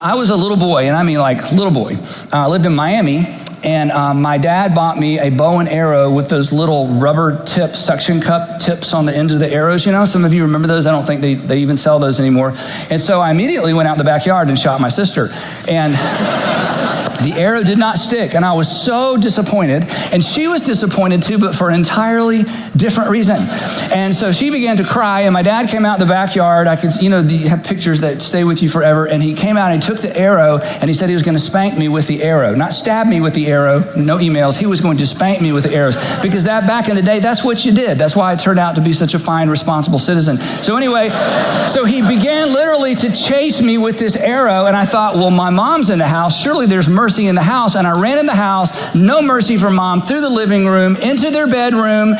I was a little boy, and I mean like little boy. I lived in Miami, and my dad bought me a bow and arrow with those little rubber tip, suction cup tips on the ends of the arrows. You know, some of you remember those. I don't think they even sell those anymore. And so I immediately went out in the backyard and shot my sister. And the arrow did not stick, and I was so disappointed. And she was disappointed too, but for an entirely different reason. And so she began to cry, and my dad came out in the backyard. I could, you have pictures that stay with you forever. And he came out and he took the arrow, and he said he was going to spank me with the arrow. Not stab me with the arrow, no emails. He was going to spank me with the arrows. Because that back in the day, that's what you did. That's why I turned out to be such a fine, responsible citizen. So anyway, so he began literally to chase me with this arrow, and I thought, well, my mom's in the house. Surely there's mercy in the house. And I ran in the house, no mercy for mom, through the living room, into their bedroom,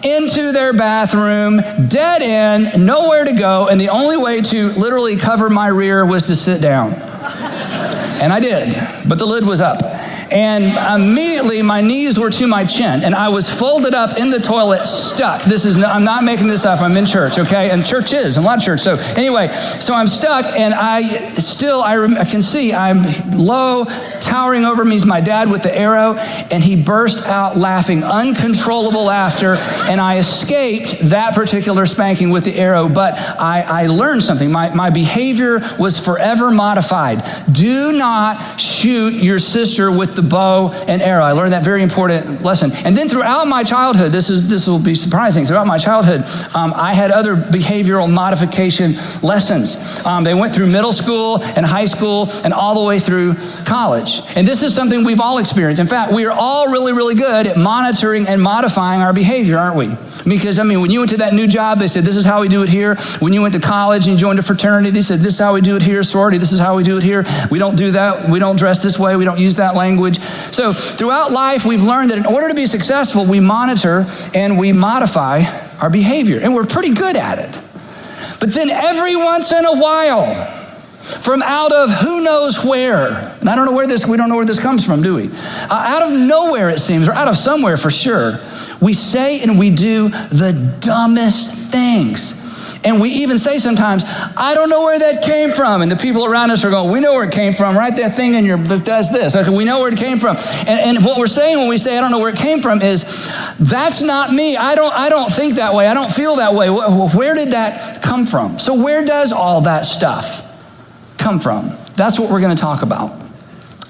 into their bathroom, dead end, nowhere to go. And the only way to literally cover my rear was to sit down. And I did, but the lid was up. And immediately my knees were to my chin, and I was folded up in the toilet, stuck. I'm not making this up. I'm in church, okay? And church is a lot of church. So anyway, so I'm stuck, and I can see I'm low, towering over me is my dad with the arrow, and he burst out laughing, uncontrollable laughter, and I escaped that particular spanking with the arrow. But I learned something. My behavior was forever modified. Do not shoot your sister with the bow and arrow. I learned that very important lesson. And then throughout my childhood, this will be surprising, throughout my childhood, I had other behavioral modification lessons. They went through middle school and high school and all the way through college. And this is something we've all experienced. In fact, we are all really, really good at monitoring and modifying our behavior, aren't we? Because, when you went to that new job, they said, this is how we do it here. When you went to college and you joined a fraternity, they said, this is how we do it here. Sorority, this is how we do it here. We don't do that. We don't dress this way. We don't use that language. So throughout life, we've learned that in order to be successful, we monitor and we modify our behavior. And we're pretty good at it. But then every once in a while, from out of who knows where, and we don't know where this comes from, do we? Out of nowhere, it seems, or out of somewhere for sure, we say and we do the dumbest things. And we even say sometimes, I don't know where that came from. And the people around us are going, we know where it came from, right? That thing in your book does this. Okay, we know where it came from. And what we're saying when we say, I don't know where it came from is, that's not me. I don't think that way. I don't feel that way. Where did that come from? So where does all that stuff come from? That's what we're going to talk about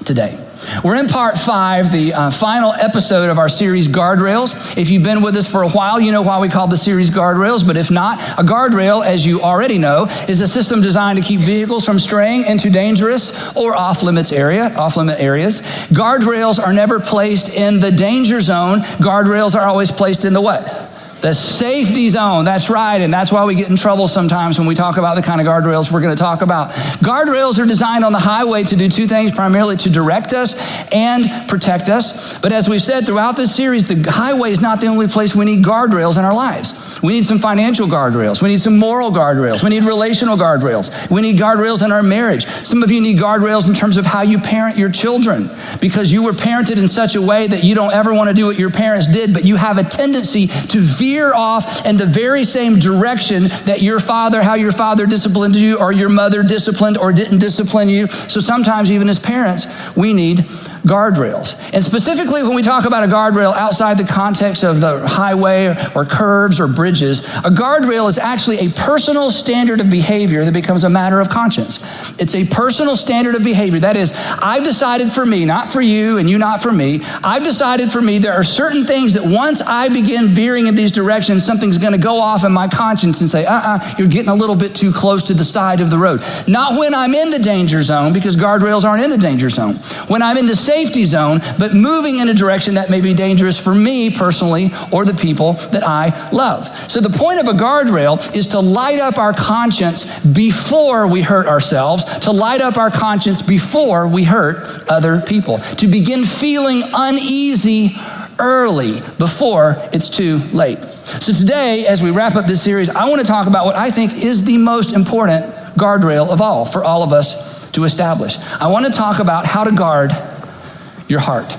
today. We're in part 5, the final episode of our series, Guardrails. If you've been with us for a while, you know why we call the series Guardrails. But if not, a guardrail, as you already know, is a system designed to keep vehicles from straying into dangerous or off-limit areas. Guardrails are never placed in the danger zone. Guardrails are always placed in the what? The safety zone. That's right. And that's why we get in trouble sometimes when we talk about the kind of guardrails we're going to talk about. Guardrails are designed on the highway to do two things, primarily to direct us and protect us. But as we've said throughout this series, the highway is not the only place we need guardrails in our lives. We need some financial guardrails. We need some moral guardrails. We need relational guardrails. We need guardrails in our marriage. Some of you need guardrails in terms of how you parent your children, because you were parented in such a way that you don't ever want to do what your parents did, but you have a tendency to veer off in the very same direction that how your father disciplined you, or your mother disciplined or didn't discipline you. So sometimes even as parents, we need guardrails. And specifically when we talk about a guardrail outside the context of the highway or curves or bridges, a guardrail is actually a personal standard of behavior that becomes a matter of conscience. It's a personal standard of behavior. That is, I've decided for me, not for you and you not for me, I've decided for me there are certain things that once I begin veering in these directions, something's going to go off in my conscience and say, you're getting a little bit too close to the side of the road. Not when I'm in the danger zone, because guardrails aren't in the danger zone. When I'm in the safety zone, but moving in a direction that may be dangerous for me personally or the people that I love. So the point of a guardrail is to light up our conscience before we hurt ourselves, to light up our conscience before we hurt other people, to begin feeling uneasy early before it's too late. So today, as we wrap up this series, I want to talk about what I think is the most important guardrail of all for all of us to establish. I want to talk about how to guard your heart.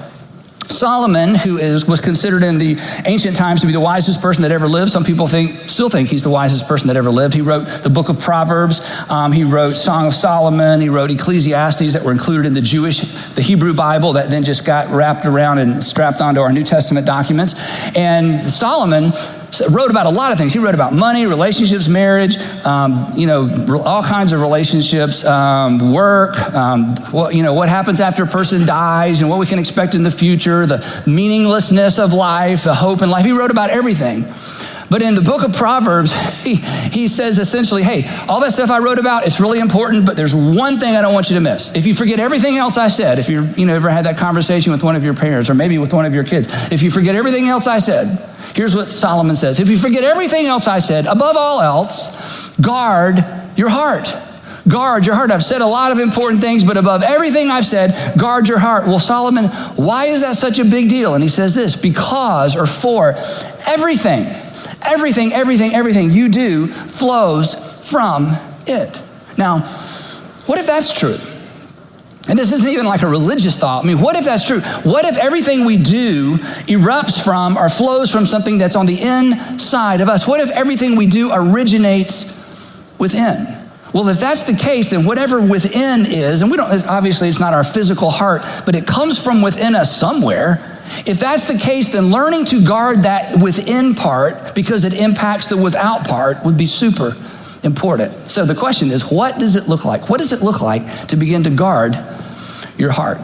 Solomon, who was considered in the ancient times to be the wisest person that ever lived. Some people still think he's the wisest person that ever lived. He wrote the book of Proverbs. He wrote Song of Solomon. He wrote Ecclesiastes that were included in the Hebrew Bible that then just got wrapped around and strapped onto our New Testament documents. And Solomon wrote about a lot of things. He wrote about money, relationships, marriage, all kinds of relationships, work, what happens after a person dies and what we can expect in the future, the meaninglessness of life, the hope in life. He wrote about everything. But in the book of Proverbs, he says essentially, hey, all that stuff I wrote about, it's really important, but there's one thing I don't want you to miss. If you forget everything else I said, if you ever had that conversation with one of your parents or maybe with one of your kids, if you forget everything else I said, here's what Solomon says. If you forget everything else I said, above all else, guard your heart. Guard your heart. I've said a lot of important things, but above everything I've said, guard your heart. Well, Solomon, why is that such a big deal? And he says this, because or for everything you do flows from it. Now, what if that's true? And this isn't even like a religious thought. I mean, what if that's true? What if everything we do erupts from or flows from something that's on the inside of us? What if everything we do originates within? Well, if that's the case, then whatever within is, and obviously it's not our physical heart, but it comes from within us somewhere. If that's the case, then learning to guard that within part, because it impacts the without part, would be super important. So the question is, what does it look like? What does it look like to begin to guard your heart?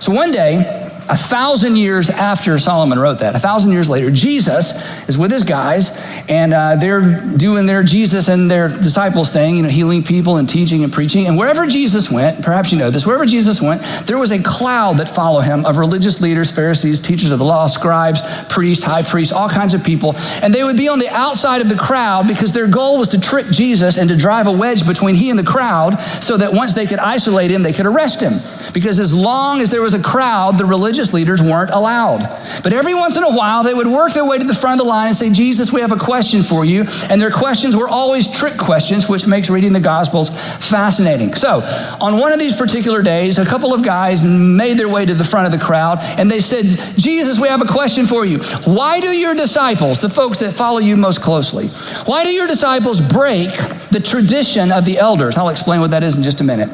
So one day, 1,000 years after Solomon wrote that, 1,000 years later, Jesus is with his guys, and they're doing their Jesus and their disciples thing, healing people and teaching and preaching. And wherever Jesus went, perhaps you know this, wherever Jesus went, there was a cloud that followed him of religious leaders, Pharisees, teachers of the law, scribes, priests, high priests, all kinds of people. And they would be on the outside of the crowd because their goal was to trick Jesus and to drive a wedge between he and the crowd so that once they could isolate him, they could arrest him. Because as long as there was a crowd, the religious leaders weren't allowed. But every once in a while, they would work their way to the front of the line and say, Jesus, we have a question for you. And their questions were always trick questions, which makes reading the Gospels fascinating. So on one of these particular days, a couple of guys made their way to the front of the crowd, and they said, Jesus, we have a question for you. Why do your disciples, the folks that follow you most closely, why do your disciples break the tradition of the elders? I'll explain what that is in just a minute.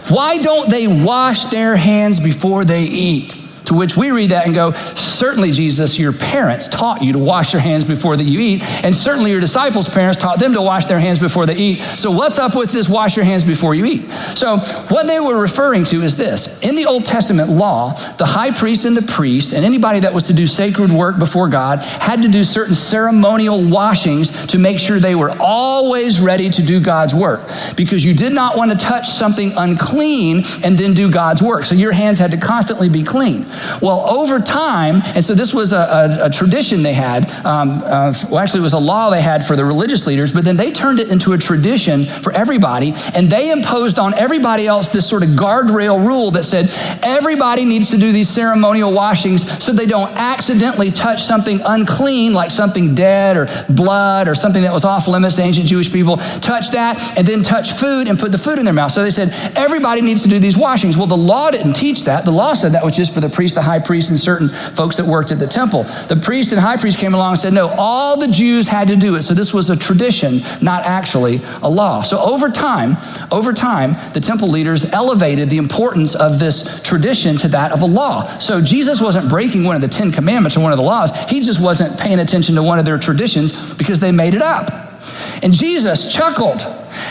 Why don't they wash their hands before they eat? To which we read that and go, certainly, Jesus, your parents taught you to wash your hands before that you eat, and certainly your disciples' parents taught them to wash their hands before they eat. So what's up with this wash your hands before you eat? So what they were referring to is this. In the Old Testament law, the high priest and the priest and anybody that was to do sacred work before God had to do certain ceremonial washings to make sure they were always ready to do God's work, because you did not want to touch something unclean and then do God's work. So your hands had to constantly be clean. Well, over time, and so this was a tradition they had, actually it was a law they had for the religious leaders, but then they turned it into a tradition for everybody, and they imposed on everybody else this sort of guardrail rule that said everybody needs to do these ceremonial washings so they don't accidentally touch something unclean, like something dead or blood or something that was off limits to ancient Jewish people, touch that and then touch food and put the food in their mouth. So they said everybody needs to do these washings. Well, the law didn't teach that. The law said that was just for the priest, the high priest, and certain folks that worked at the temple. The priest and high priest came along and said, no, all the Jews had to do it. So this was a tradition, not actually a law. So over time, the temple leaders elevated the importance of this tradition to that of a law. So Jesus wasn't breaking one of the 10 commandments or one of the laws. He just wasn't paying attention to one of their traditions because they made it up. And Jesus chuckled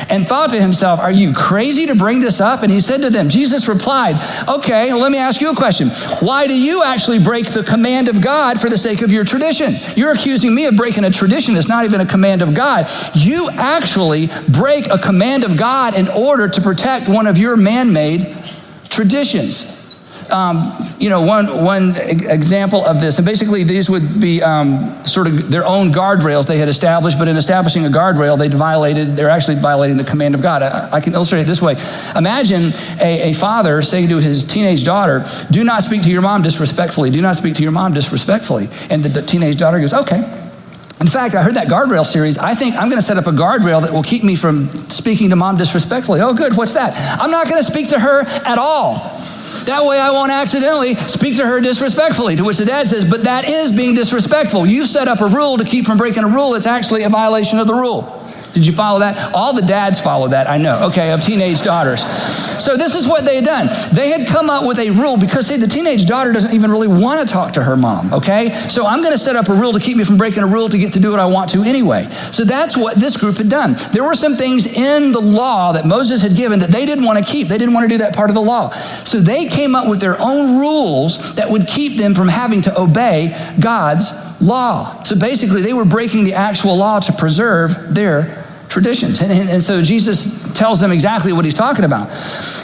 and thought to himself, are you crazy to bring this up? And he said to them, Jesus replied, okay, well, let me ask you a question. Why do you actually break the command of God for the sake of your tradition? You're accusing me of breaking a tradition that's not even a command of God. You actually break a command of God in order to protect one of your man-made traditions. One example of this, and basically these would be sort of their own guardrails they had established, but in establishing a guardrail, they're actually violating the command of God. I can illustrate it this way. Imagine a father saying to his teenage daughter, do not speak to your mom disrespectfully. Do not speak to your mom disrespectfully. And the teenage daughter goes, okay. In fact, I heard that guardrail series. I think I'm going to set up a guardrail that will keep me from speaking to mom disrespectfully. Oh, good. What's that? I'm not going to speak to her at all. That way I won't accidentally speak to her disrespectfully. To which the dad says, but that is being disrespectful. You set up a rule to keep from breaking a rule. It's actually a violation of the rule. Did you follow that? All the dads follow that, I know. Okay, of teenage daughters. So this is what they had done. They had come up with a rule because, see, the teenage daughter doesn't even really want to talk to her mom, okay? So I'm going to set up a rule to keep me from breaking a rule to get to do what I want to anyway. So that's what this group had done. There were some things in the law that Moses had given that they didn't want to keep. They didn't want to do that part of the law. So they came up with their own rules that would keep them from having to obey God's law. So basically, they were breaking the actual law to preserve their traditions. And so Jesus tells them exactly what he's talking about.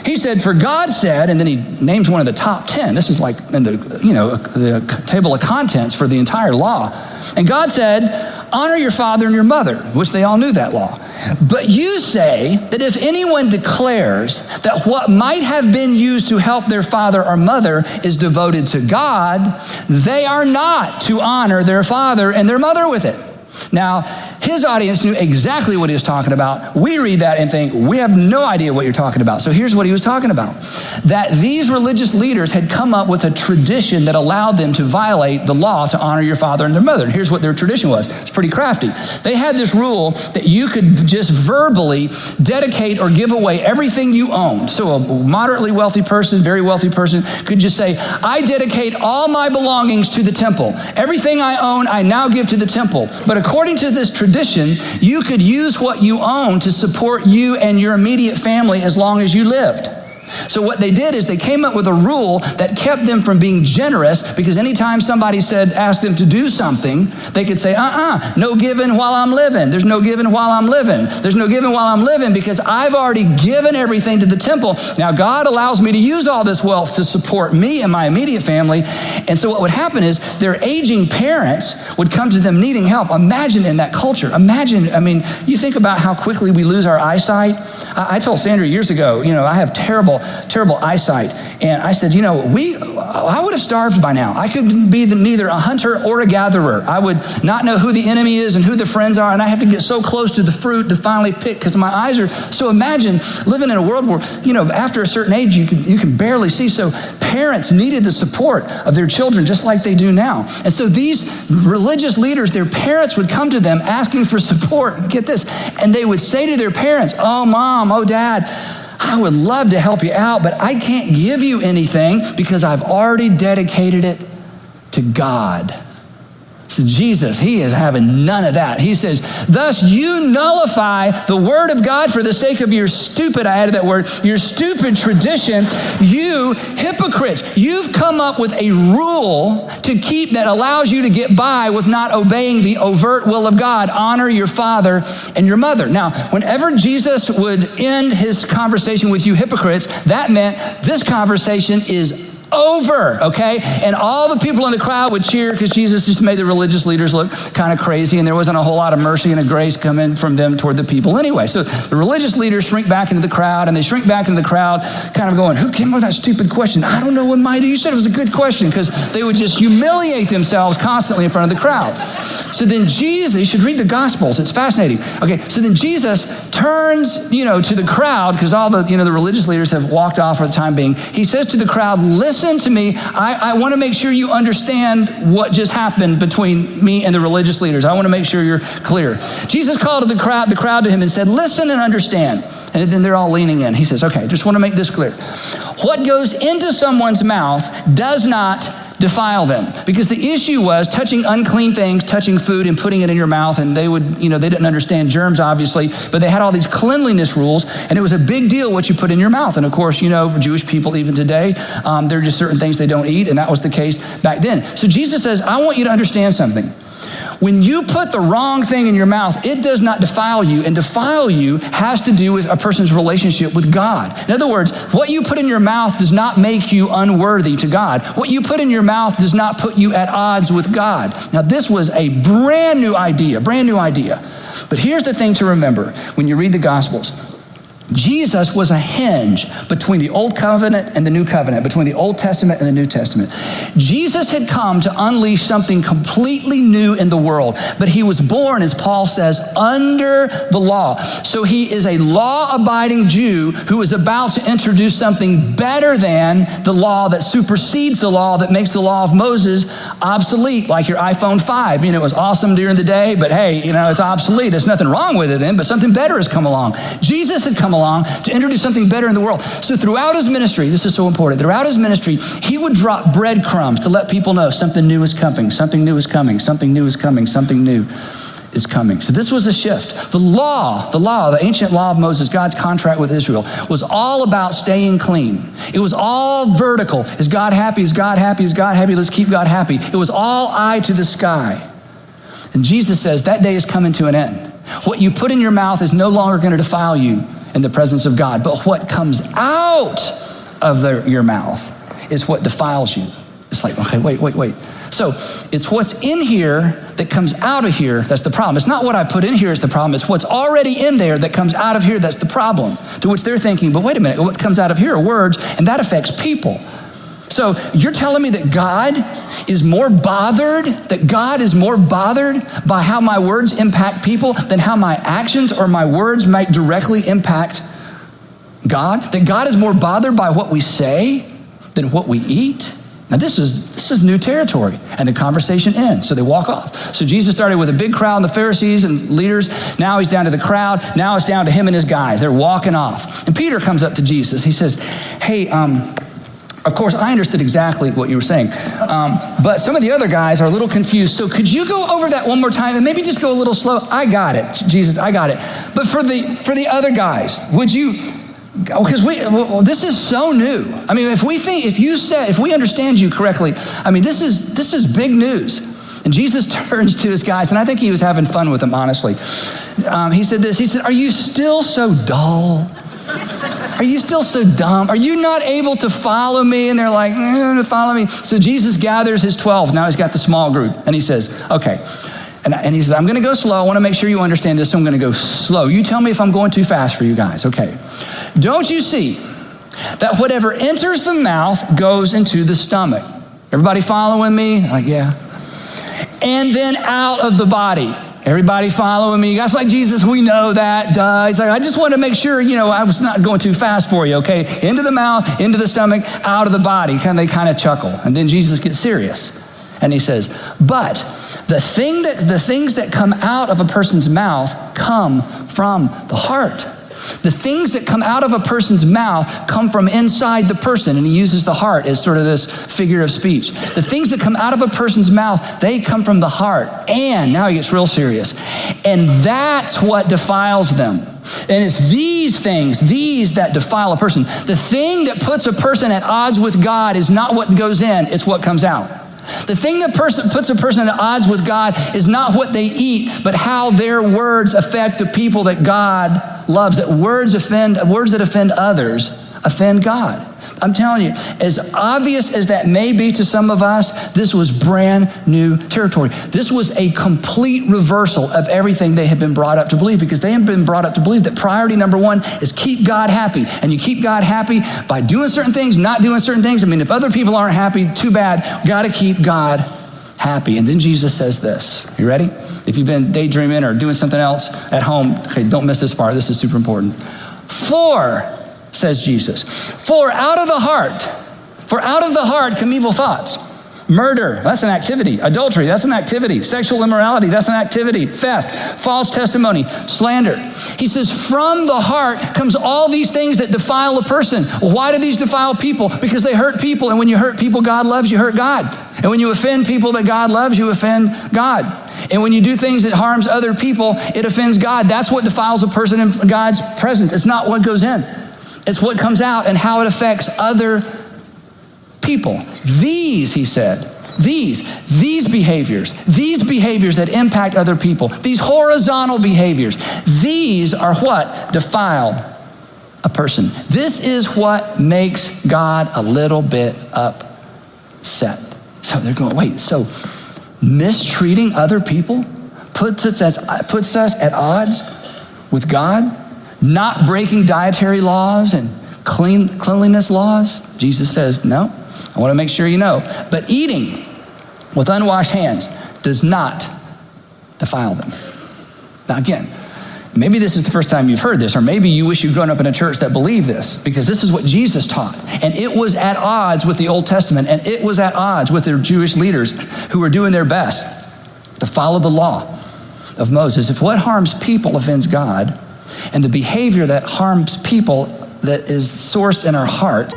He said, for God said, and then he names one of the top 10. This is like in the table of contents for the entire law. And God said, honor your father and your mother, which they all knew that law. But you say that if anyone declares that what might have been used to help their father or mother is devoted to God, they are not to honor their father and their mother with it. Now, his audience knew exactly what he was talking about. We read that and think, we have no idea what you're talking about. So here's what he was talking about. That these religious leaders had come up with a tradition that allowed them to violate the law to honor your father and their mother. And here's what their tradition was. It's pretty crafty. They had this rule that you could just verbally dedicate or give away everything you owned. So a moderately wealthy person, very wealthy person could just say, I dedicate all my belongings to the temple. Everything I own, I now give to the temple. But according to this tradition, you could use what you own to support you and your immediate family as long as you lived. So what they did is they came up with a rule that kept them from being generous, because anytime somebody asked them to do something, they could say, no giving while I'm living. There's no giving while I'm living. There's no giving while I'm living because I've already given everything to the temple. Now God allows me to use all this wealth to support me and my immediate family. And so what would happen is their aging parents would come to them needing help. Imagine in that culture. You think about how quickly we lose our eyesight. I told Sandra years ago, I have terrible eyesight. And I said, I would have starved by now. I could be neither a hunter or a gatherer. I would not know who the enemy is and who the friends are. And I have to get so close to the fruit to finally pick because my eyes are. So imagine living in a world where, after a certain age, you can barely see. So parents needed the support of their children just like they do now. And so these religious leaders, their parents would come to them asking for support. Get this. And they would say to their parents, oh, mom, oh, dad, I would love to help you out, but I can't give you anything because I've already dedicated it to God. So Jesus, he is having none of that. He says, thus you nullify the word of God for the sake of your stupid, I added that word, your stupid tradition, you hypocrites. You've come up with a rule to keep that allows you to get by with not obeying the overt will of God. Honor your father and your mother. Now, whenever Jesus would end his conversation with you hypocrites, that meant this conversation is over, okay? And all the people in the crowd would cheer because Jesus just made the religious leaders look kind of crazy, and there wasn't a whole lot of mercy and a grace coming from them toward the people anyway. So the religious leaders shrink back into the crowd, and they shrink back into the crowd kind of going, who came up with that stupid question? I don't know what mine is. You said it was a good question, because they would just humiliate themselves constantly in front of the crowd. So then Jesus, you should read the Gospels. It's fascinating. Okay, so then Jesus turns, to the crowd, because all the, the religious leaders have walked off for the time being. He says to the crowd, listen to me. I want to make sure you understand what just happened between me and the religious leaders. I want to make sure you're clear. Jesus called to the crowd to him and said, listen and understand. And then they're all leaning in. He says, okay, just want to make this clear. What goes into someone's mouth does not defile them. Because the issue was touching unclean things, touching food and putting it in your mouth. And they would, they didn't understand germs, obviously, but they had all these cleanliness rules. And it was a big deal what you put in your mouth. And of course, Jewish people even today, there are just certain things they don't eat. And that was the case back then. So Jesus says, I want you to understand something. When you put the wrong thing in your mouth, it does not defile you, and defile you has to do with a person's relationship with God. In other words, what you put in your mouth does not make you unworthy to God. What you put in your mouth does not put you at odds with God. Now, this was a brand new idea. But here's the thing to remember when you read the Gospels. Jesus was a hinge between the Old Covenant and the New Covenant, between the Old Testament and the New Testament. Jesus had come to unleash something completely new in the world, but he was born, as Paul says, under the law. So he is a law-abiding Jew who is about to introduce something better than the law that supersedes the law, that makes the law of Moses obsolete, like your iPhone 5. It was awesome during the day, but hey, it's obsolete. There's nothing wrong with it then, but something better has come along. Jesus had come along to introduce something better in the world. So throughout his ministry, this is so important, throughout his ministry, he would drop breadcrumbs to let people know something new is coming, something new is coming, something new is coming, something new is coming. So this was a shift. The ancient law of Moses, God's contract with Israel, was all about staying clean. It was all vertical. Is God happy? Is God happy? Is God happy? Let's keep God happy. It was all eye to the sky. And Jesus says that day is coming to an end. What you put in your mouth is no longer going to defile you in the presence of God, but what comes out of your mouth is what defiles you. It's like, okay, wait. So it's what's in here that comes out of here that's the problem. It's not what I put in here is the problem. It's what's already in there that comes out of here that's the problem. To which they're thinking, but wait a minute, what comes out of here are words, and that affects people. So you're telling me that God is more bothered by how my words impact people than how my actions or my words might directly impact God? That God is more bothered by what we say than what we eat? Now this is new territory, and the conversation ends. So they walk off. So Jesus started with a big crowd and the Pharisees and leaders. Now he's down to the crowd. Now it's down to him and his guys. They're walking off. And Peter comes up to Jesus. He says, hey, of course, I understood exactly what you were saying, but some of the other guys are a little confused. So could you go over that one more time and maybe just go a little slow? I got it, Jesus, I got it. But for the other guys, would you? Because this is so new. I mean, if we understand you correctly, I mean, this is big news. And Jesus turns to his guys, and I think he was having fun with them, honestly. He said this. He said, "Are you still so dull? Are you still so dumb? Are you not able to follow me?" And they're like, follow me. So Jesus gathers his 12. Now he's got the small group. And he says, okay. And he says, I'm going to go slow. I want to make sure you understand this. So I'm going to go slow. You tell me if I'm going too fast for you guys. Okay. Don't you see that whatever enters the mouth goes into the stomach? Everybody following me? Like, yeah. And then out of the body. Everybody following me? You guys like, Jesus, we know that, duh. He's like, I just want to make sure, I was not going too fast for you, okay? Into the mouth, into the stomach, out of the body. They kind of chuckle. And then Jesus gets serious. And he says, but the things that come out of a person's mouth come from the heart. The things that come out of a person's mouth come from inside the person, and he uses the heart as sort of this figure of speech. The things that come out of a person's mouth, they come from the heart. And now he gets real serious. And that's what defiles them. And it's these that defile a person. The thing that puts a person at odds with God is not what goes in, it's what comes out. The thing that puts a person at odds with God is not what they eat, but how their words affect the people that God loves. That words that offend others offend God. I'm telling you, as obvious as that may be to some of us, this was brand new territory. This was a complete reversal of everything they had been brought up to believe, because they have been brought up to believe that priority number one is keep God happy. And you keep God happy by doing certain things, not doing certain things. I mean, if other people aren't happy, too bad. Got to keep God happy. And then Jesus says this. You ready? If you've been daydreaming or doing something else at home, okay, don't miss this part. This is super important. Says Jesus, for out of the heart come evil thoughts. Murder, that's an activity. Adultery, that's an activity. Sexual immorality, that's an activity. Theft, false testimony, slander. He says, from the heart comes all these things that defile a person. Well, why do these defile people? Because they hurt people, and when you hurt people God loves, you hurt God. And when you offend people that God loves, you offend God. And when you do things that harms other people, it offends God. That's what defiles a person in God's presence. It's not what goes in. It's what comes out and how it affects other people. These, he said, these behaviors that impact other people, these horizontal behaviors, these are what defile a person. This is what makes God a little bit upset. So they're going, wait, so mistreating other people puts us at odds with God? not breaking dietary laws and cleanliness laws? Jesus says, no, I want to make sure you know. But eating with unwashed hands does not defile them. Now again, maybe this is the first time you've heard this, or maybe you wish you'd grown up in a church that believed this, because this is what Jesus taught. And it was at odds with the Old Testament, and it was at odds with the Jewish leaders who were doing their best to follow the law of Moses. If what harms people offends God, and the behavior that harms people that is sourced in our heart,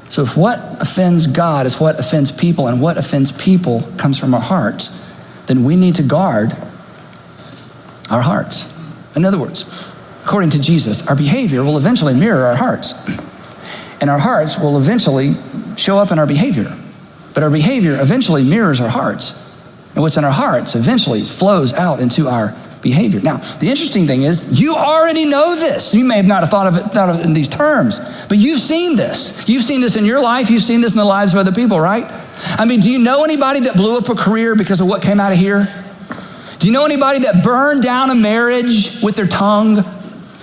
so if what offends God is what offends people, and what offends people comes from our hearts, then we need to guard our hearts. In other words, according to Jesus, our behavior will eventually mirror our hearts. And our hearts will eventually show up in our behavior. But our behavior eventually mirrors our hearts. And what's in our hearts eventually flows out into our behavior. Now, the interesting thing is, you already know this. You may have not thought of it in these terms, but you've seen this. You've seen this in your life. You've seen this in the lives of other people, right? I mean, do you know anybody that blew up a career because of what came out of here? Do you know anybody that burned down a marriage with their tongue?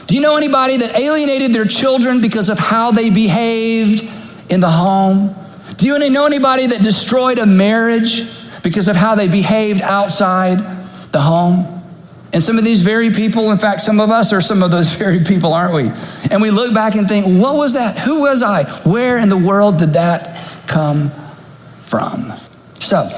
Do you know anybody that alienated their children because of how they behaved in the home? Do you know anybody that destroyed a marriage because of how they behaved outside the home? And some of these very people, in fact, some of us are some of those very people, aren't we? And we look back and think, what was that? Who was I? Where in the world did that come from? So,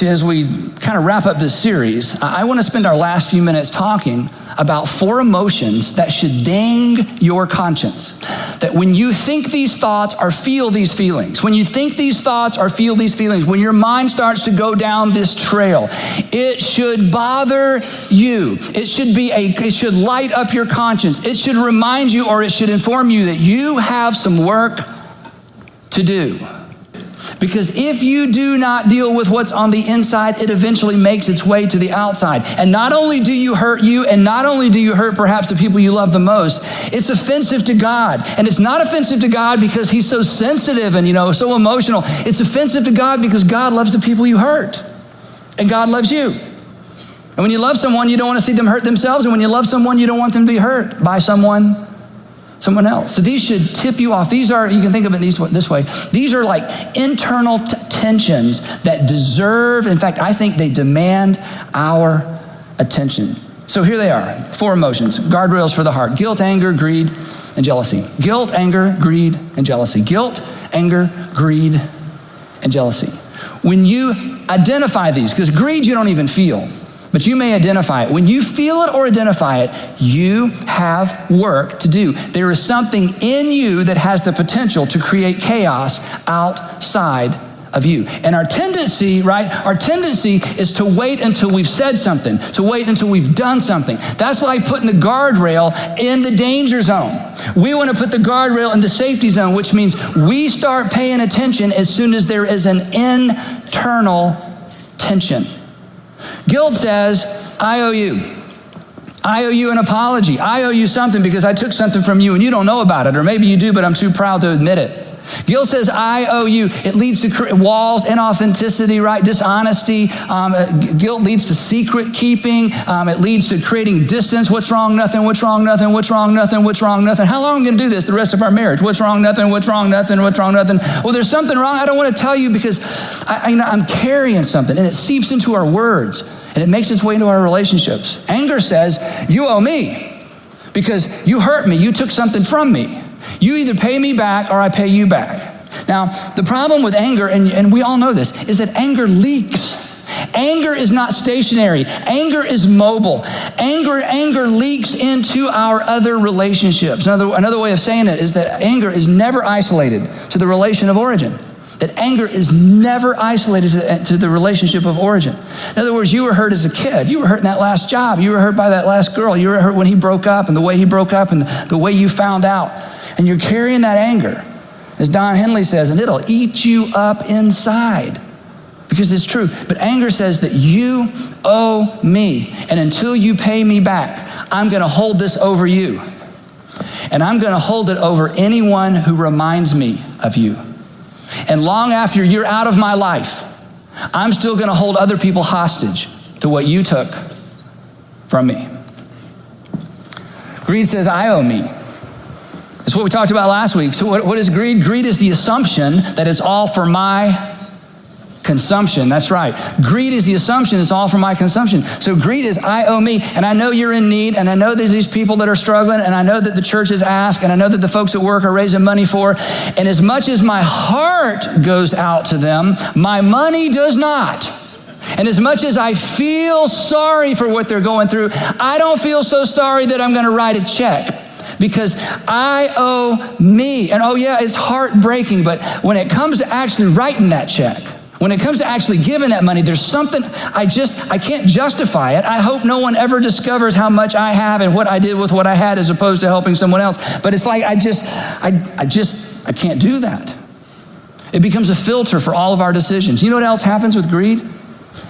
as we kind of wrap up this series, I want to spend our last few minutes talking about 4 emotions that should ding your conscience. That when you think these thoughts or feel these feelings, when you think these thoughts or feel these feelings, when your mind starts to go down this trail, it should bother you. It should light up your conscience. It should remind you, or it should inform you that you have some work to do. Because if you do not deal with what's on the inside, it eventually makes its way to the outside. And not only do you hurt you, and not only do you hurt perhaps the people you love the most, it's offensive to God. And it's not offensive to God because he's so sensitive and, so emotional. It's offensive to God because God loves the people you hurt. And God loves you. And when you love someone, you don't want to see them hurt themselves. And when you love someone, you don't want them to be hurt by someone else. So these should tip you off. These are, you can think of it this way. These are like internal tensions that deserve, in fact, I think they demand our attention. So here they are, 4 emotions, guardrails for the heart: guilt, anger, greed, and jealousy. Guilt, anger, greed, and jealousy. Guilt, anger, greed, and jealousy. When you identify these, because greed you don't even feel, but you may identify it. When you feel it or identify it, you have work to do. There is something in you that has the potential to create chaos outside of you. And our tendency is to wait until we've said something, to wait until we've done something. That's like putting the guardrail in the danger zone. We want to put the guardrail in the safety zone, which means we start paying attention as soon as there is an internal tension. Guilt says, I owe you. I owe you an apology. I owe you something because I took something from you and you don't know about it, or maybe you do, but I'm too proud to admit it. Guilt says, I owe you. It leads to walls, inauthenticity, right? Dishonesty. Guilt leads to secret keeping. It leads to creating distance. What's wrong? Nothing. What's wrong? Nothing. What's wrong? Nothing. What's wrong? Nothing. How long am I going to do this the rest of our marriage? What's wrong? Nothing. What's wrong? Nothing. What's wrong? Nothing. Well, there's something wrong. I don't want to tell you because I'm carrying something, and it seeps into our words, and it makes its way into our relationships. Anger says, you owe me. because you hurt me, you took something from me. You either pay me back or I pay you back. Now, the problem with anger, and we all know this, is that anger leaks. Anger is not stationary. Anger is mobile. Anger leaks into our other relationships. Another way of saying it is that anger is never isolated to the relation of origin. That anger is never isolated to the relationship of origin. In other words, you were hurt as a kid. You were hurt in that last job. You were hurt by that last girl. You were hurt when he broke up and the way he broke up and the way you found out. And you're carrying that anger, as Don Henley says, and it'll eat you up inside. Because it's true. But anger says that you owe me. And until you pay me back, I'm going to hold this over you. And I'm going to hold it over anyone who reminds me of you. And long after you're out of my life, I'm still going to hold other people hostage to what you took from me. Greed says, I owe me. That's what we talked about last week. So what is greed? Greed is the assumption that it's all for my consumption. That's right. Greed is the assumption it's all for my consumption. So greed is I owe me, and I know you're in need, and I know there's these people that are struggling, and I know that the church is asked, and I know that the folks at work are raising money for, and as much as my heart goes out to them, my money does not. And as much as I feel sorry for what they're going through, I don't feel so sorry that I'm going to write a check. Because I owe me. And oh yeah, it's heartbreaking, but when it comes to actually writing that check, when it comes to actually giving that money, there's something, I can't justify it. I hope no one ever discovers how much I have and what I did with what I had as opposed to helping someone else. But it's like, I can't do that. It becomes a filter for all of our decisions. You know what else happens with greed?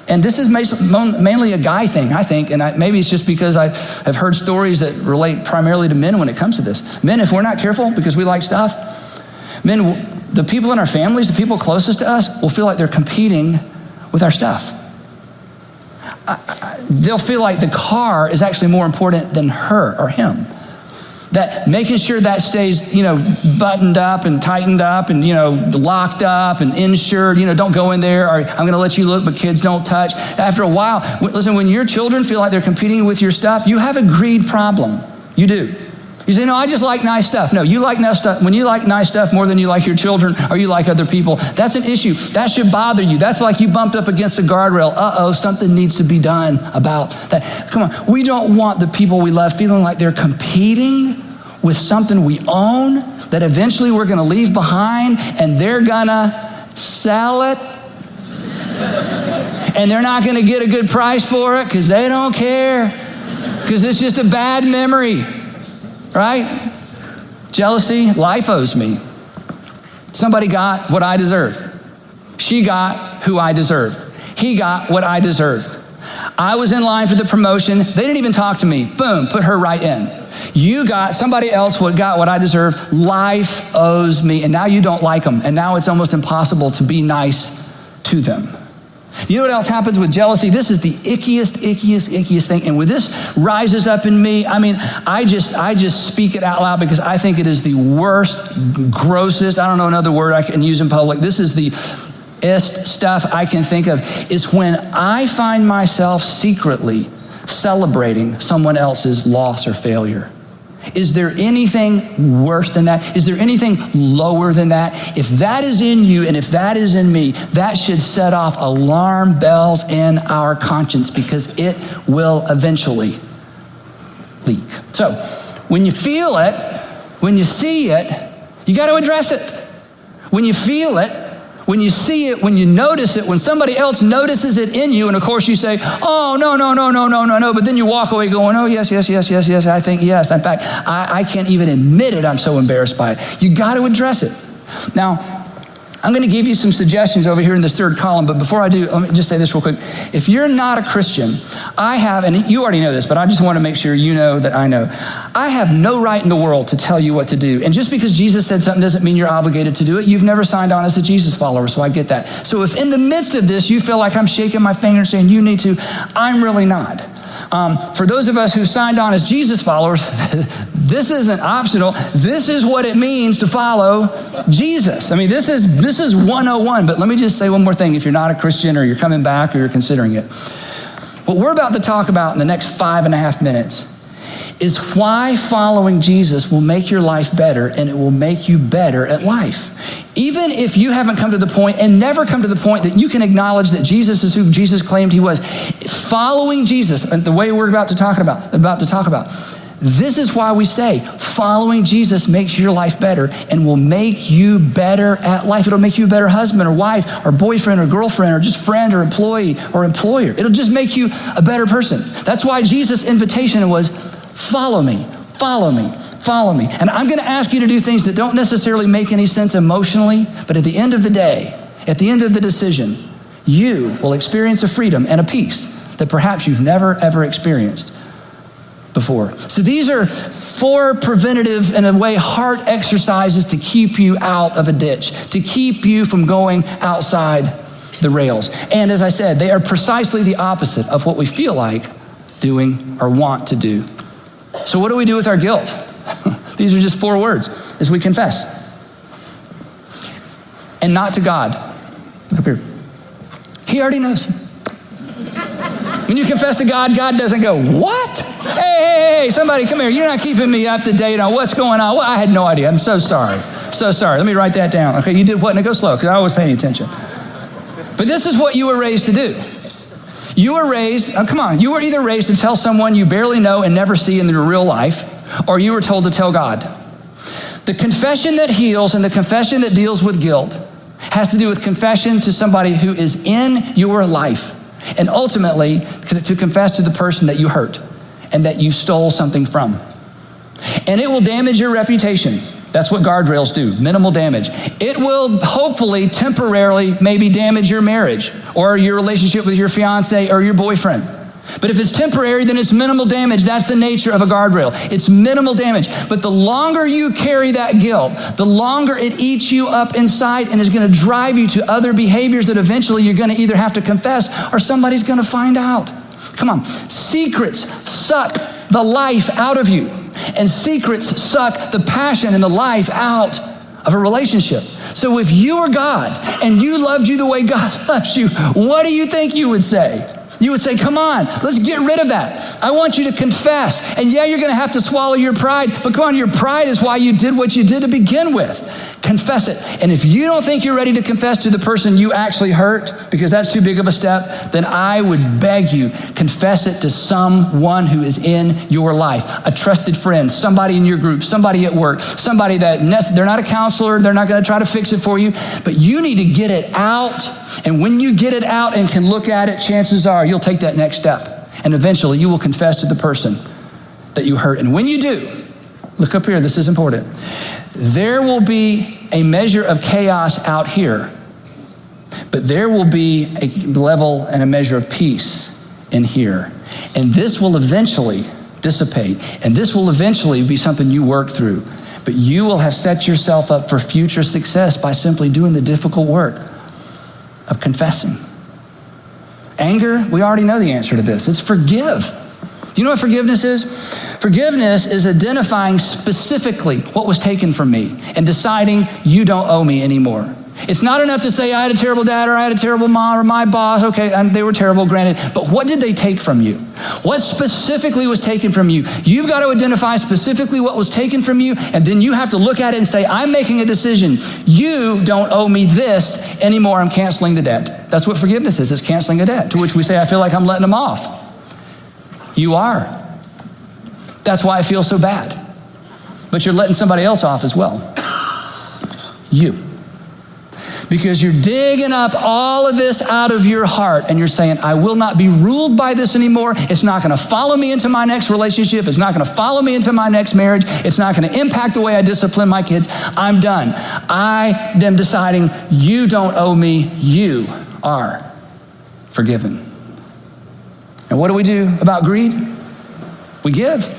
And this is mainly a guy thing, I think, and maybe it's just because I've heard stories that relate primarily to men when it comes to this. Men, if we're not careful because we like stuff, men, the people in our families, the people closest to us will feel like they're competing with our stuff. They'll feel like the car is actually more important than her or him. That making sure that stays, buttoned up and tightened up and, locked up and insured, don't go in there, or I'm going to let you look, but kids don't touch. After a while, listen, when your children feel like they're competing with your stuff, you have a greed problem. You do. You say, no, I just like nice stuff. No, you like nice stuff. When you like nice stuff more than you like your children or you like other people, that's an issue. That should bother you. That's like you bumped up against a guardrail. Something needs to be done about that. Come on, we don't want the people we love feeling like they're competing with something we own that eventually we're gonna leave behind, and they're gonna sell it. And they're not gonna get a good price for it because they don't care, because it's just a bad memory. Right? Jealousy, life owes me. Somebody got what I deserved. She got who I deserved. He got what I deserved. I was in line for the promotion. They didn't even talk to me. Boom, put her right in. You got somebody else got what I deserved. Life owes me. And now you don't like them. And now it's almost impossible to be nice to them. You know what else happens with jealousy? This is the ickiest thing. And when this rises up in me, I just speak it out loud because I think it is the worst, grossest, I don't know another word I can use in public. This is the stuff I can think of, is when I find myself secretly celebrating someone else's loss or failure. Is there anything worse than that? Is there anything lower than that? If that is in you and if that is in me, that should set off alarm bells in our conscience because it will eventually leak. So when you feel it, when you see it, you got to address it. When you feel it, when you see it, when you notice it, when somebody else notices it in you, and of course you say, oh, no, but then you walk away going, oh, yes, I think yes. In fact, I can't even admit it. I'm so embarrassed by it. You got to address it. Now, I'm going to give you some suggestions over here in this third column, but before I do, let me just say this real quick. If you're not a Christian, I have, and you already know this, but I just want to make sure you know that I know, I have no right in the world to tell you what to do. And just because Jesus said something doesn't mean you're obligated to do it. You've never signed on as a Jesus follower, so I get that. So if in the midst of this, you feel like I'm shaking my finger saying you need to, I'm really not. For those of us who signed on as Jesus followers, this isn't optional. This is what it means to follow Jesus. This is 101, but let me just say one more thing. If you're not a Christian or you're coming back or you're considering it, what we're about to talk about in the next 5.5 minutes is why following Jesus will make your life better, and it will make you better at life. Even if you haven't come to the point and never come to the point that you can acknowledge that Jesus is who Jesus claimed he was, following Jesus, and the way we're about to talk about, this is why we say following Jesus makes your life better and will make you better at life. It'll make you a better husband or wife or boyfriend or girlfriend or just friend or employee or employer. It'll just make you a better person. That's why Jesus' invitation was, follow me, follow me, follow me. And I'm gonna ask you to do things that don't necessarily make any sense emotionally, but at the end of the day, at the end of the decision, you will experience a freedom and a peace that perhaps you've never, ever experienced before. So these are 4 preventative, in a way, heart exercises to keep you out of a ditch, to keep you from going outside the rails. And as I said, they are precisely the opposite of what we feel like doing or want to do. So what do we do with our guilt? These are just 4 words, is we confess. And not to God. Look up here. He already knows. When you confess to God, God doesn't go, what? Hey, somebody come here. You're not keeping me up to date on what's going on. Well, I had no idea. I'm so sorry. So sorry. Let me write that down. Okay, you did what? Now go slow, because I was paying attention. But this is what you were raised to do. You were raised, you were either raised to tell someone you barely know and never see in your real life, or you were told to tell God. The confession that heals and the confession that deals with guilt has to do with confession to somebody who is in your life, and ultimately to confess to the person that you hurt and that you stole something from. And it will damage your reputation. That's what guardrails do, minimal damage. It will hopefully temporarily maybe damage your marriage or your relationship with your fiance or your boyfriend. But if it's temporary, then it's minimal damage. That's the nature of a guardrail. It's minimal damage. But the longer you carry that guilt, the longer it eats you up inside and is going to drive you to other behaviors that eventually you're going to either have to confess or somebody's going to find out. Come on. Secrets suck the life out of you. And secrets suck the passion and the life out of a relationship. So if you were God and you loved you the way God loves you, what do you think you would say? You would say, come on, let's get rid of that. I want you to confess. And yeah, you're going to have to swallow your pride, but come on, your pride is why you did what you did to begin with. Confess it. And if you don't think you're ready to confess to the person you actually hurt, because that's too big of a step, then I would beg you, confess it to someone who is in your life, a trusted friend, somebody in your group, somebody at work, somebody that they're not a counselor, they're not going to try to fix it for you, but you need to get it out. And when you get it out and can look at it, chances are you'll take that next step. And eventually you will confess to the person that you hurt. And when you do, look up here, this is important. There will be a measure of chaos out here, but there will be a level and a measure of peace in here. And this will eventually dissipate. And this will eventually be something you work through. But you will have set yourself up for future success by simply doing the difficult work of confessing. Anger, we already know the answer to this. It's forgive. Do you know what forgiveness is? Forgiveness is identifying specifically what was taken from me and deciding you don't owe me anymore. It's not enough to say I had a terrible dad or I had a terrible mom or my boss. Okay, they were terrible, granted. But what did they take from you? What specifically was taken from you? You've got to identify specifically what was taken from you, and then you have to look at it and say, I'm making a decision. You don't owe me this anymore. I'm canceling the debt. That's what forgiveness is. It's canceling a debt, to which we say, I feel like I'm letting them off. You are. That's why I feel so bad. But you're letting somebody else off as well. You. Because you're digging up all of this out of your heart and you're saying, I will not be ruled by this anymore. It's not going to follow me into my next relationship. It's not going to follow me into my next marriage. It's not going to impact the way I discipline my kids. I'm done. I am deciding you don't owe me. You are forgiven. And what do we do about greed? We give.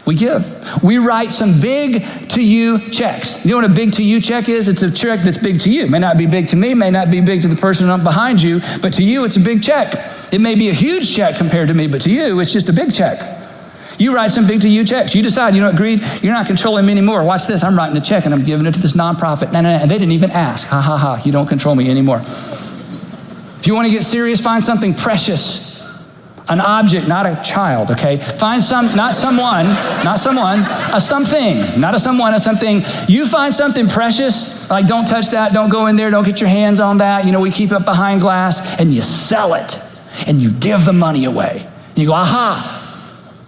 We give. We write some big to you checks. You know what a big to you check is? It's a check that's big to you. It may not be big to me, may not be big to the person up behind you, but to you, it's a big check. It may be a huge check compared to me, but to you, it's just a big check. You write some big to you checks. You decide, you know what, greed, you're not controlling me anymore. Watch this, I'm writing a check and I'm giving it to this nonprofit. No. And they didn't even ask. Ha, ha, ha, you don't control me anymore. If you want to get serious, find something precious. An object, not a child, okay? Find something, not someone, a something, not a someone, a something. You find something precious, like don't touch that, don't go in there, don't get your hands on that. We keep it behind glass, and you sell it, and you give the money away. And you go, aha,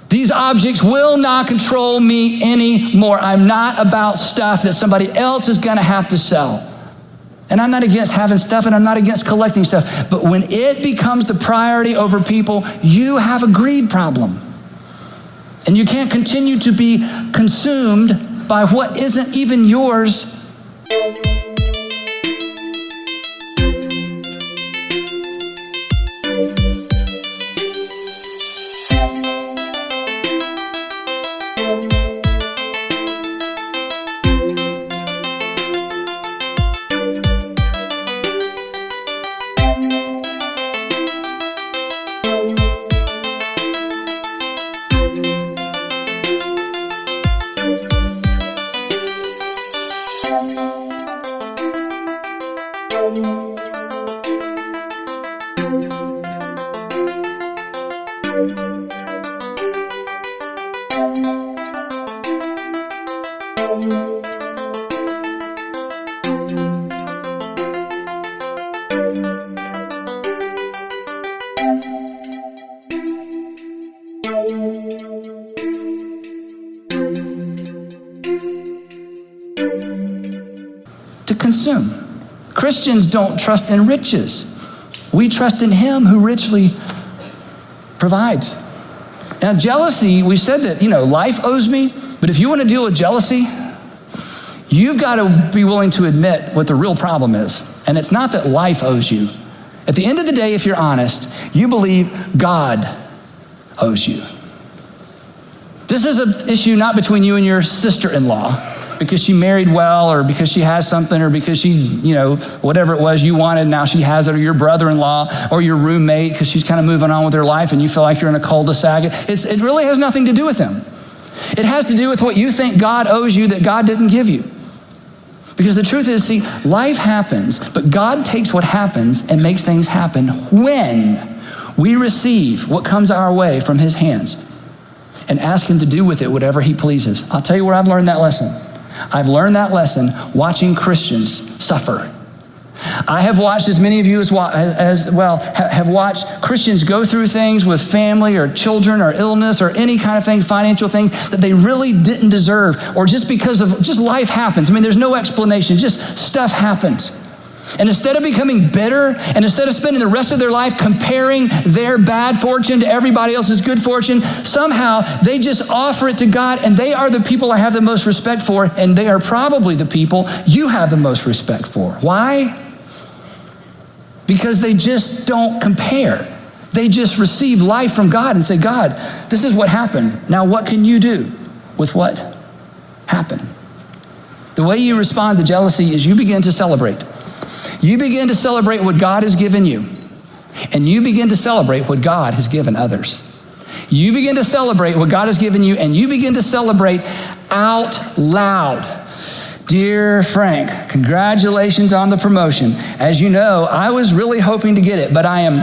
these objects will not control me anymore. I'm not about stuff that somebody else is gonna have to sell. And I'm not against having stuff, and I'm not against collecting stuff. But when it becomes the priority over people, you have a greed problem. And you can't continue to be consumed by what isn't even yours. To consume. Christians don't trust in riches. We trust in him who richly provides. Now, jealousy, we said that, life owes me, but if you want to deal with jealousy, you've got to be willing to admit what the real problem is. And it's not that life owes you. At the end of the day, if you're honest, you believe God owes you. This is an issue not between you and your sister-in-law, because she married well, or because she has something, or because she, whatever it was you wanted, now she has it, or your brother-in-law, or your roommate, because she's kind of moving on with her life and you feel like you're in a cul-de-sac. It really has nothing to do with them. It has to do with what you think God owes you that God didn't give you. Because the truth is, see, life happens, but God takes what happens and makes things happen when we receive what comes our way from his hands and ask him to do with it whatever he pleases. I'll tell you where I've learned that lesson. I've learned that lesson watching Christians suffer. I have watched, as many of you as well, have watched Christians go through things with family or children or illness or any kind of thing, financial thing that they really didn't deserve, or just because of just life happens. There's no explanation, just stuff happens. And instead of becoming bitter, and instead of spending the rest of their life comparing their bad fortune to everybody else's good fortune, somehow they just offer it to God, and they are the people I have the most respect for, and they are probably the people you have the most respect for. Why? Because they just don't compare. They just receive life from God and say, God, this is what happened. Now what can you do with what happened? The way you respond to jealousy is you begin to celebrate. You begin to celebrate what God has given you, and you begin to celebrate what God has given others. You begin to celebrate what God has given you, and you begin to celebrate out loud. Dear Frank, congratulations on the promotion. As you know, I was really hoping to get it, but I am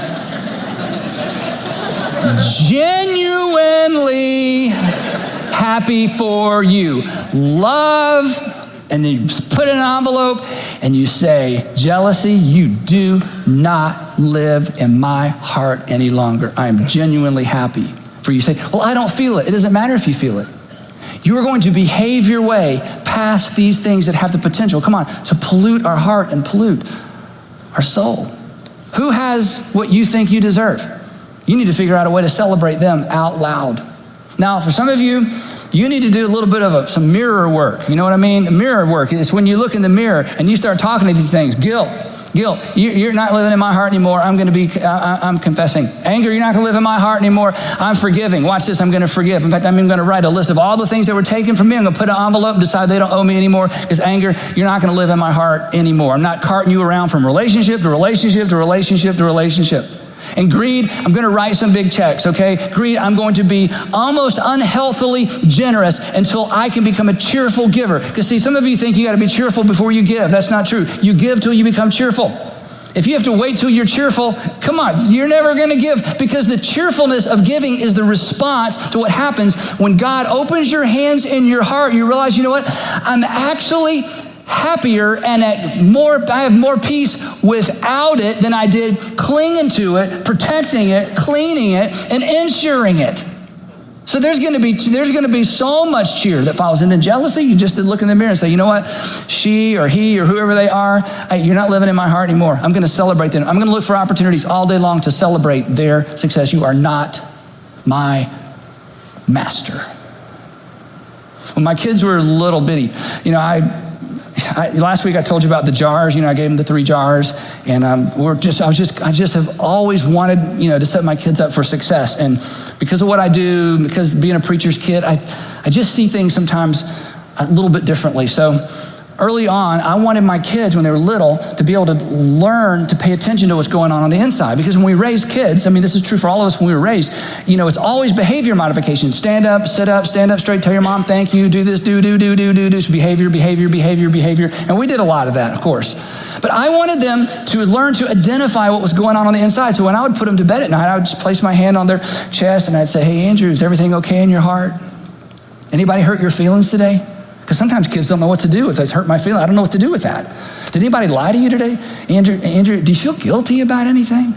genuinely happy for you. Love. And then you put in an envelope and you say, jealousy, you do not live in my heart any longer. I am genuinely happy for you. You say, well, I don't feel it. It doesn't matter if you feel it. You are going to behave your way past these things that have the potential, come on, to pollute our heart and pollute our soul. Who has what you think you deserve? You need to figure out a way to celebrate them out loud. Now, for some of you, you need to do a little bit of some mirror work. You know what I mean? Mirror work is when you look in the mirror and you start talking to these things. Guilt. You're not living in my heart anymore. I'm confessing. Anger, you're not gonna live in my heart anymore. I'm forgiving. Watch this, I'm gonna forgive. In fact, I'm even gonna write a list of all the things that were taken from me. I'm gonna put an envelope and decide they don't owe me anymore, because anger, you're not gonna live in my heart anymore. I'm not carting you around from relationship to relationship to relationship to relationship. And greed, I'm gonna write some big checks, okay? Greed, I'm going to be almost unhealthily generous until I can become a cheerful giver. Because see, some of you think you gotta be cheerful before you give. That's not true. You give till you become cheerful. If you have to wait till you're cheerful, come on, you're never gonna give, because the cheerfulness of giving is the response to what happens when God opens your hands and your heart. You realize, you know what? I'm actually happier and I have more peace without it than I did clinging to it, protecting it, cleaning it, and ensuring it. So there's gonna be so much cheer that follows. And then jealousy, you just look in the mirror and say, you know what? She or he or whoever they are, you're not living in my heart anymore. I'm gonna celebrate them. I'm gonna look for opportunities all day long to celebrate their success. You are not my master. When my kids were little bitty, you know, last week I told you about the jars. You know, I gave them the 3 jars, and I just have always wanted, you know, to set my kids up for success. And because of what I do, because being a preacher's kid, I just see things sometimes a little bit differently. So early on, I wanted my kids, when they were little, to be able to learn to pay attention to what's going on the inside. Because when we raise kids, I mean, this is true for all of us when we were raised, you know, it's always behavior modification. Stand up, sit up, stand up straight, tell your mom thank you, do this, do. So behavior. And we did a lot of that, of course. But I wanted them to learn to identify what was going on the inside. So when I would put them to bed at night, I would just place my hand on their chest and I'd say, hey, Andrew, is everything okay in your heart? Anybody hurt your feelings today? Because sometimes kids don't know what to do if it's hurt my feelings. I don't know what to do with that. Did anybody lie to you today? Andrew, do you feel guilty about anything?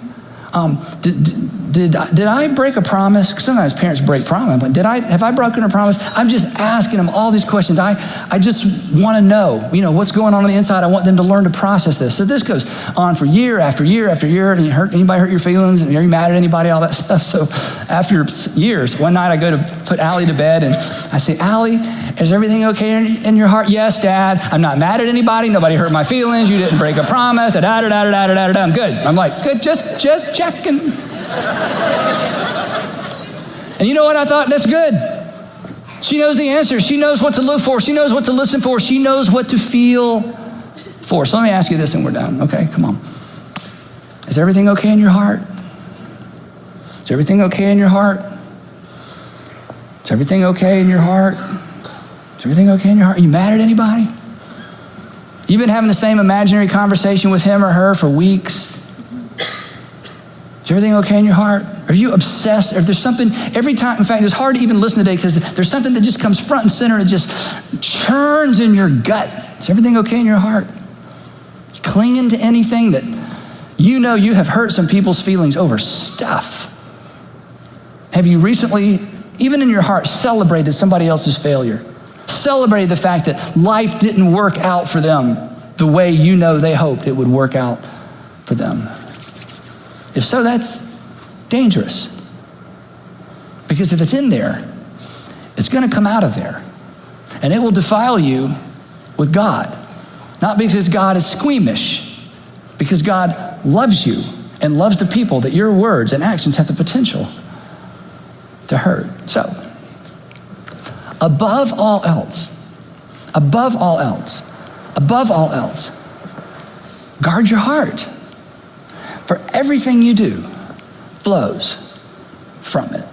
Did I break a promise? Because sometimes parents break promise. But have I broken a promise? I'm just asking them all these questions. I just want to know, you know, what's going on the inside. I want them to learn to process this. So this goes on for year after year after year. And anybody hurt your feelings? And are you mad at anybody? All that stuff. So after years, one night I go to put Allie to bed and I say, Allie, is everything okay in your heart? Yes, Dad. I'm not mad at anybody. Nobody hurt my feelings. You didn't break a promise. I'm good. I'm like, good. Just checking. And you know what I thought? That's good. She knows the answer. She knows what to look for. She knows what to listen for. She knows what to feel for. So let me ask you this and we're done. Okay, come on. Is everything okay in your heart? Is everything okay in your heart? Is everything okay in your heart? Is everything okay in your heart? Are you mad at anybody? You've been having the same imaginary conversation with him or her for weeks. Is everything okay in your heart? Are you obsessed? Or if there's something, every time, in fact, it's hard to even listen today because there's something that just comes front and center and it just churns in your gut. Is everything okay in your heart? Clinging to anything that you know you have hurt some people's feelings over stuff. Have you recently, even in your heart, celebrated somebody else's failure? Celebrated the fact that life didn't work out for them the way you know they hoped it would work out for them? If so, that's dangerous. Because if it's in there, it's gonna come out of there. And it will defile you with God. Not because God is squeamish, because God loves you and loves the people that your words and actions have the potential to hurt. So, above all else, guard your heart. For everything you do flows from it.